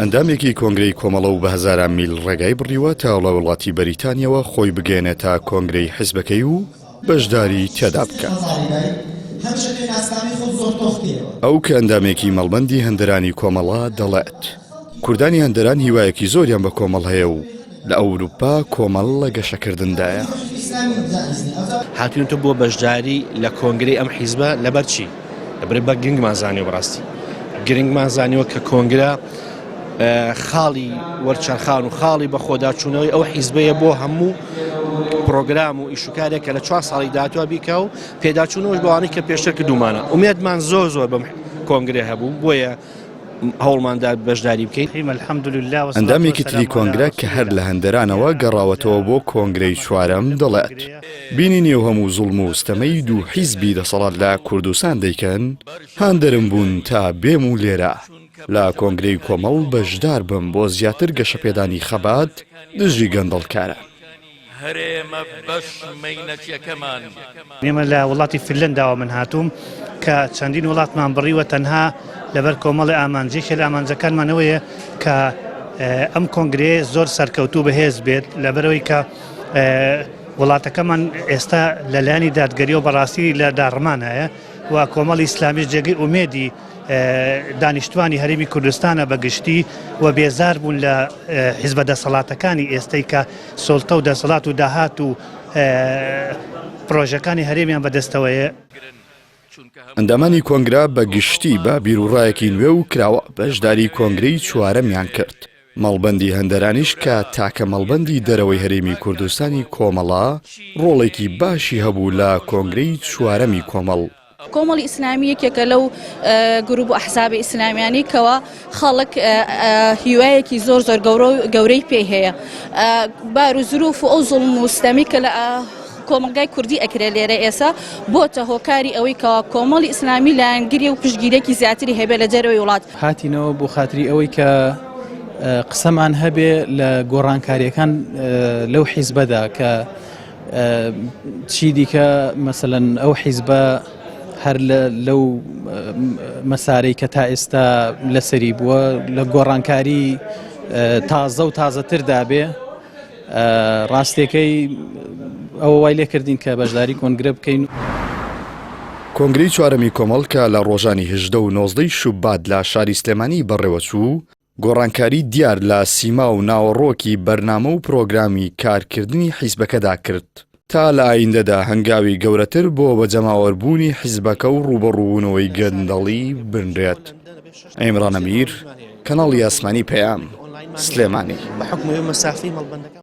ئەندامێکی کۆنگرەی کۆمەڵە و بە هەزاران میل ڕێگای بڕیوە تا لە وڵاتی بەریتانیەوە خۆی بگەێنێت تا کۆنگرەی حیزبەکەی و بەشداری تێدا بکات. ئەو کە ئەندامێکی مەڵبەندی هەندەرانی کۆمەڵە دەڵێت کوردانی هەندەران هیوایەکی زۆریان بە کۆمەڵ هەیە و لە ئەوروپا کۆمەڵ لە گەشەکردندایە. هاتوونتە بۆ بەشداری لە کۆنگرەی ئەم حیزبە لەبەرچی لەبەر بە گرنگمان زانیوە بەڕاستی گرنگمان زانیوە کە کۆنگرە خاڵی وەرچەرخان و خاڵی بە خۆداچوونەوەی ئەو حیزبەیە بۆ هەموو پرۆگرام و ئیشوکارێکە لە 4 ساڵی داهاتوە بیکە و پێداچوونەوەش بەوانەی کە پێشتر کردومانە ئومێدمان زۆر بەم کۆنگرە هەبوو بۆیە هەوڵماندا بەشداری بکەیت. ئەندامێکی تری کۆنگرە کە هەر لە هەندەرانەوە گەڕاوەتەوە بۆ کۆنگرەی چوارەم دەڵێت بینی نێو هەموو زوڵم و ستەمەی دوو حیزبی دەسەڵات لە کوردستان دەیکەن هەندەرم بوون تا بێم و لێرە لە کۆنگرەی کۆمەڵ بەشدار بم بۆ زیاتر گەشەپێدانی خەبات دژی گەندەڵکارە. ئێمە لە وڵاتی فنلەنداوە من هاتووم کە چەندین وڵاتمان بڕیوە تەنها لەبەر کۆمەڵی ئامانجێکە لە ئامانجەکانمانەوەیە کە ئەم کۆنگرێ زۆر سەرکەوتوو بەهێز بێت لەبەرەوەی کە وڵاتەکەمان ئێستا لەلایەنی دادگەریەوە بەڕاستی لە داڕمانایە و کۆمەڵی ئیسلامیش جێگەی ئومێدی دانیشتوانی هەرێمی کوردستانە بەگشتی و بێزار بوون لە حیزبە دەسەڵاتەکانی ئێستەی کە سۆڵتە و دەسەڵات و داهات و پرۆژەکانی هەرێمیان بەدەستەوەیە. ئەندامانی کۆنگرا بە گشتی بە بیرروڕایەکی نوێ و کراوە بەشداری کۆنگرەی چوارەمیان کرد. مەڵبەندی هەندەرانیش کە تاکە مەڵبەندی دەرەوەی هەرێمی کوردستانی کۆمەڵە ڕۆڵێکی باشی هەبوو لە کۆنگرەی چوارەمی کۆمەڵ. کۆمەڵی ئیسلامی یەکێکە لەو گروپ و ئەحزابی ئیسلامیانی کەوە خەڵک هیوایەکی زۆر گەورەی پێی هەیە بار و زروف و ئەو زوڵم و ستەمی کە لە کۆمەلگای کوردی ئەکرێ لێرە ئێسا بۆتە هۆکاری ئەوەی کەوا کۆمەڵی ئیسلامی لایەنگیری و پشتگیرێکی زیاتری هەبێ لە دەرەوەی وڵات. هاتینەوە بۆ خاتری ئەوەی کە قسەمان هەبێ لە گۆڕانکاریەکان لەو حیزبەدا کە چی دیکە مەسەلەن ئەو حیزبە هەر لەو مەسارەی کە تا ئێستا لەسەری بووە لە گۆڕانکاری تازە و تازەتردا بێ ڕاستیەکەی ئەوە وای لێ کردین کە بەشداری کۆنگرە بکەین. کۆنگرەی چوارەمی کۆمەڵ کە لە ڕۆژانی 18 و 19 شوبات لە شاری سلێمانی بەڕێوەچوو گۆڕانکاری دیار لە سیما و ناوەڕۆکی بەرنامە و پرۆگرامی کارکردنی حیزبەکەدا کرد تا لە ئایندەدا هەنگاوی گەورەتر بۆ بەجەماوەربوونی حیزبەکە و ڕوبەڕوونەوەی گەندەڵی بنرێت. ئەیمڕان ئەمیر کەناڵی ئاسمانی پەیام سلێمانی.